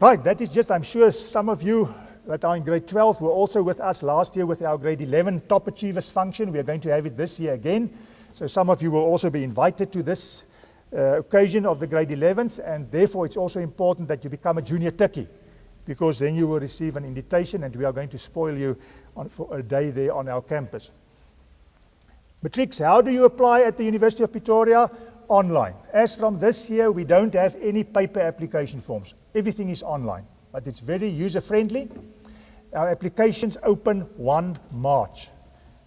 Right, that is just, I'm sure some of you that are in grade 12 were also with us last year with our grade 11 Top Achievers function. We are going to have it this year again. So some of you will also be invited to this occasion of the grade 11s, and therefore it's also important that you become a Juniortukkie, because then you will receive an invitation and we are going to spoil you for a day there on our campus. Matrix, how do you apply at the University of Pretoria? Online. As from this year, we don't have any paper application forms. Everything is online, but it's very user-friendly. Our applications open 1 March.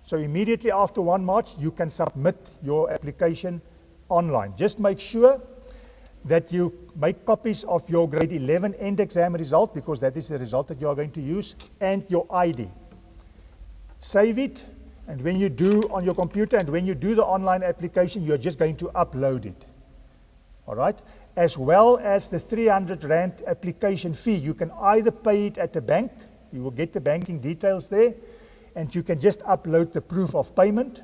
So immediately after 1 March, you can submit your application online. Just make sure that you make copies of your grade 11 end exam result, because that is the result that you are going to use, and your ID. Save it, and when you do on your computer, and when you do the online application, you're just going to upload it. All right? As well as the 300 Rand application fee. You can either pay it at the bank, you will get the banking details there, and you can just upload the proof of payment.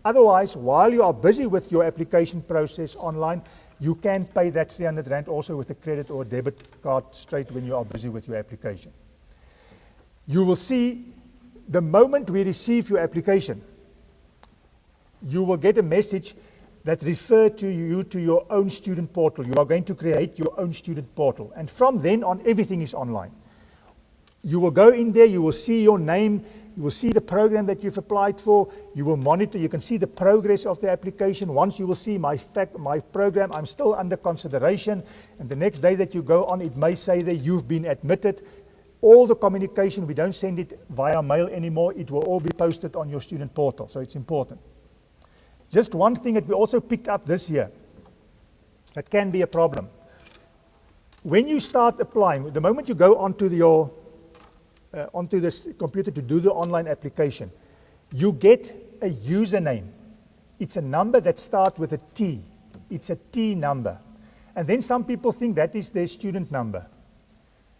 Otherwise, while you are busy with your application process online, you can pay that 300 Rand also with a credit or a debit card straight when you are busy with your application. You will see the moment we receive your application, you will get a message that refers to you to your own student portal. You are going to create your own student portal. And from then on, everything is online. You will go in there, you will see your name, you will see the program that you've applied for, you will monitor, you can see the progress of the application. Once you will see my program, I'm still under consideration, and the next day that you go on, it may say that you've been admitted. All the communication, we don't send it via mail anymore, it will all be posted on your student portal, so it's important. Just one thing that we also picked up this year that can be a problem. When you start applying, the moment you go onto this computer to do the online application, you get a username. It's a number that starts with a T. It's a T number. And then some people think that is their student number.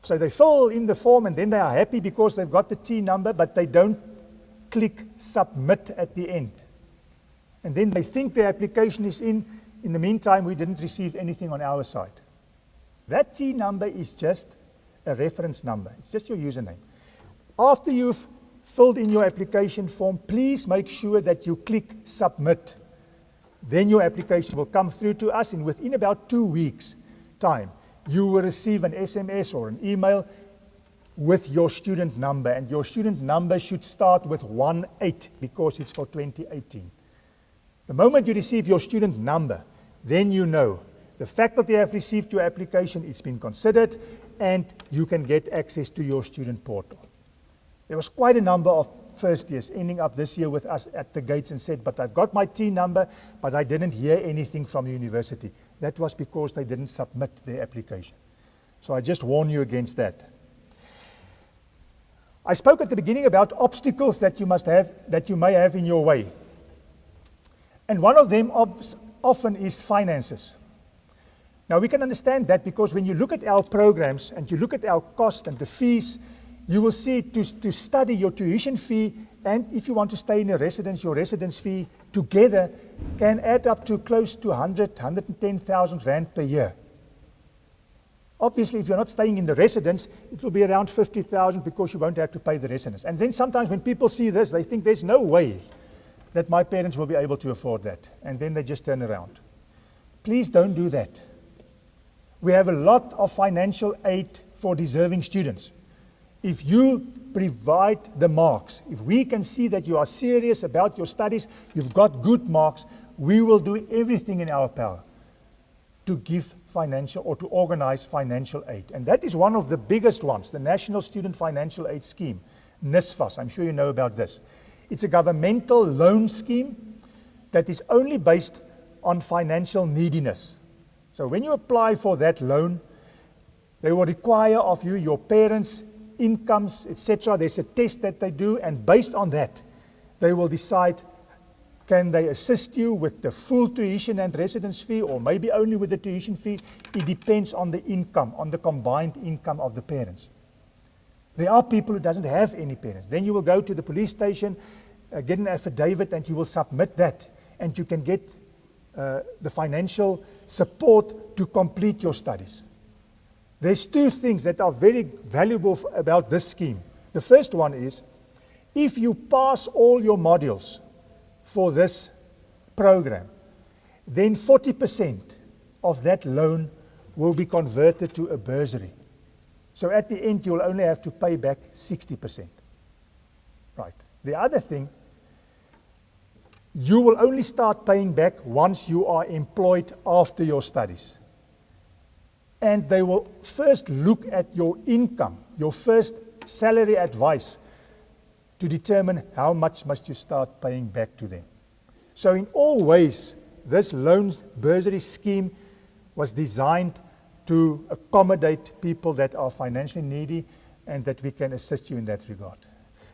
So they fill in the form and then they are happy because they've got the T number, but they don't click submit at the end. And then they think their application is in. In the meantime, we didn't receive anything on our side. That T number is just a reference number. It's just your username. After you've filled in your application form, please make sure that you click submit. Then your application will come through to us, and within about 2 weeks' time, you will receive an SMS or an email with your student number, and your student number should start with 18 because it's for 2018. The moment you receive your student number, then you know the faculty have received your application, it's been considered, and you can get access to your student portal. There was quite a number of first years ending up this year with us at the gates and said, but I've got my T number, but I didn't hear anything from the university. That was because they didn't submit their application. So I just warn you against that. I spoke at the beginning about obstacles that you must have, that you may have in your way. And one of them often is finances. Now we can understand that because when you look at our programs and you look at our cost and the fees, you will see to study your tuition fee, and if you want to stay in a residence, your residence fee together can add up to close to 110,000 Rand per year. Obviously, if you're not staying in the residence, it will be around 50,000 because you won't have to pay the residence. And then sometimes when people see this, they think there's no way that my parents will be able to afford that. And then they just turn around. Please don't do that. We have a lot of financial aid for deserving students. If you provide the marks, if we can see that you are serious about your studies, you've got good marks, we will do everything in our power to give financial or to organize financial aid. And that is one of the biggest ones, the National Student Financial Aid Scheme, NSFAS. I'm sure you know about this. It's a governmental loan scheme that is only based on financial neediness. So when you apply for that loan, they will require of you your parents' incomes, etc. There's a test that they do, and based on that, they will decide, can they assist you with the full tuition and residence fee, or maybe only with the tuition fee. It depends on the income, on the combined income of the parents. There are people who doesn't have any parents. Then you will go to the police station, get an affidavit, and you will submit that, and you can get the financial support to complete your studies. There's two things that are very valuable about this scheme. The first one is, if you pass all your modules for this program, then 40% of that loan will be converted to a bursary. So at the end, you'll only have to pay back 60%. Right. The other thing, you will only start paying back once you are employed after your studies. And they will first look at your income, your first salary advice, to determine how much must you start paying back to them. So in all ways, this loan bursary scheme was designed to accommodate people that are financially needy and that we can assist you in that regard.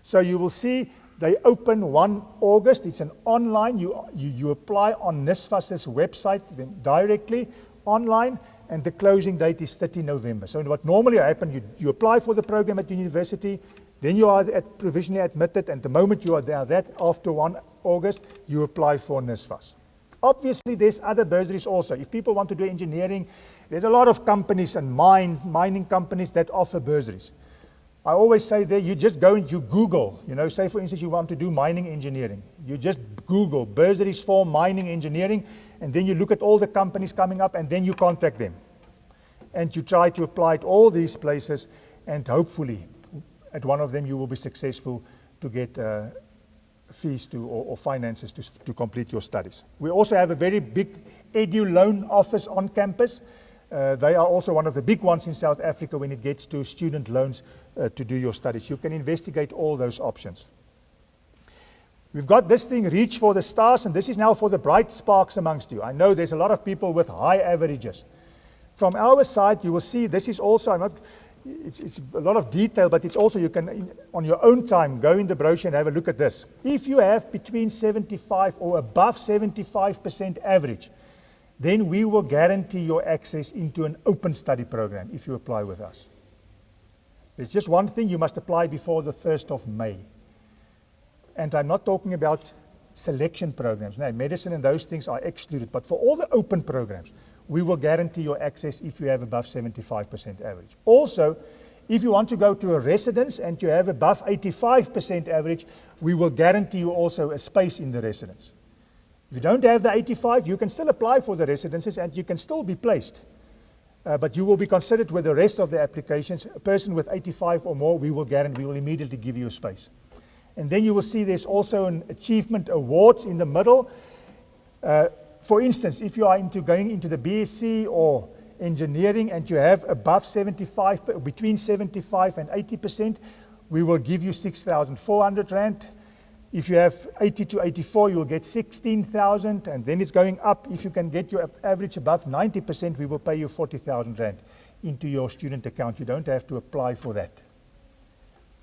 So you will see they open 1 August. It's an online. You apply on NSFAS's website then directly online, and the closing date is 30 November. So what normally happens, you apply for the program at university, then you are provisionally admitted, and the moment you are there, that after 1 August, you apply for NSFAS. Obviously, there's other bursaries also. If people want to do engineering, there's a lot of companies and mining companies that offer bursaries. I always say there, you just go and you Google, say for instance you want to do mining engineering. You just Google bursaries for mining engineering, and then you look at all the companies coming up, and then you contact them. And you try to apply at all these places, and hopefully at one of them you will be successful to get fees or finances to complete your studies. We also have a very big edu loan office on campus. They are also one of the big ones in South Africa when it gets to student loans to do your studies. You can investigate all those options. We've got this thing, Reach for the Stars, and this is now for the bright sparks amongst you. I know there's a lot of people with high averages. From our side, you will see this is also, it's a lot of detail, but it's also, you can, on your own time, go in the brochure and have a look at this. If you have between 75 or above 75% average, then we will guarantee your access into an open study program if you apply with us. There's just one thing, you must apply before the 1st of May. And I'm not talking about selection programs. No, medicine and those things are excluded. But for all the open programs, we will guarantee your access if you have above 75% average. Also, if you want to go to a residence and you have above 85% average, we will guarantee you also a space in the residence. If you don't have the 85, you can still apply for the residences and you can still be placed. But you will be considered with the rest of the applications. A person with 85 or more, we will immediately give you a space. And then you will see there's also an achievement awards in the middle. For instance, if you are going into the BSc or engineering and you have above 75, between 75 and 80%, we will give you 6,400 Rand. If you have 80 to 84, you will get 16,000, and then it's going up. If you can get your average above 90%, we will pay you 40,000 Rand into your student account. You don't have to apply for that.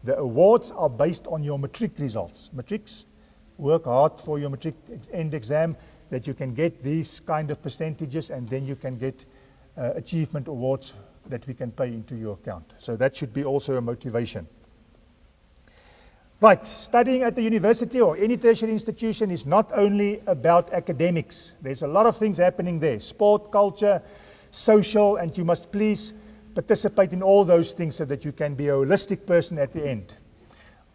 The awards are based on your matric results. Matrics, work hard for your matric end exam, that you can get these kind of percentages, and then you can get achievement awards that we can pay into your account. So that should be also a motivation. Right, studying at the university or any tertiary institution is not only about academics. There's a lot of things happening there. Sport, culture, social, and you must please participate in all those things so that you can be a holistic person at the end.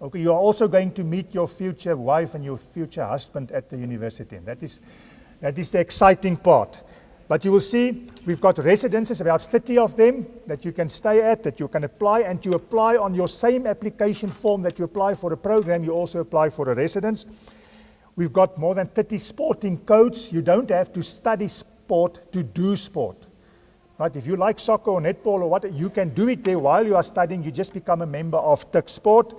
Okay, you are also going to meet your future wife and your future husband at the university. And that is the exciting part. But you will see we've got residences, about 30 of them that you can stay at, that you can apply, and you apply on your same application form that you apply for a program, you also apply for a residence. We've got more than 30 sporting codes. You don't have to study sport to do sport. Right? If you like soccer or netball or what, you can do it there while you are studying. You just become a member of Tuks Sport.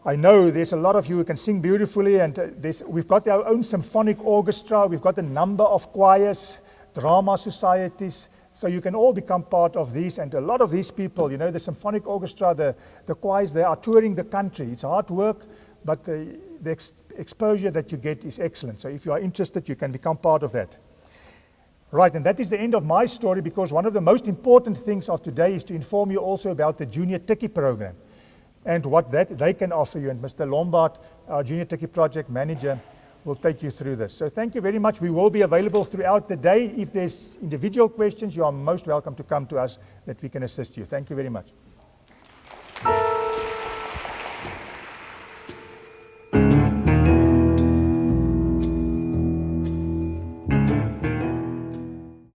I know there's a lot of you who can sing beautifully, and we've got our own symphonic orchestra. We've got a number of choirs, drama societies, so you can all become part of these. And a lot of these people, the symphonic orchestra, the choirs, they are touring the country. It's hard work, but the exposure that you get is excellent. So if you are interested, you can become part of that. Right, and that is the end of my story, because one of the most important things of today is to inform you also about the Juniortukkie program and what that they can offer you. And Mr. Lombard, our Juniortukkie project manager, will take you through this. So thank you very much. We will be available throughout the day. If there's individual questions, you are most welcome to come to us that we can assist you. Thank you very much.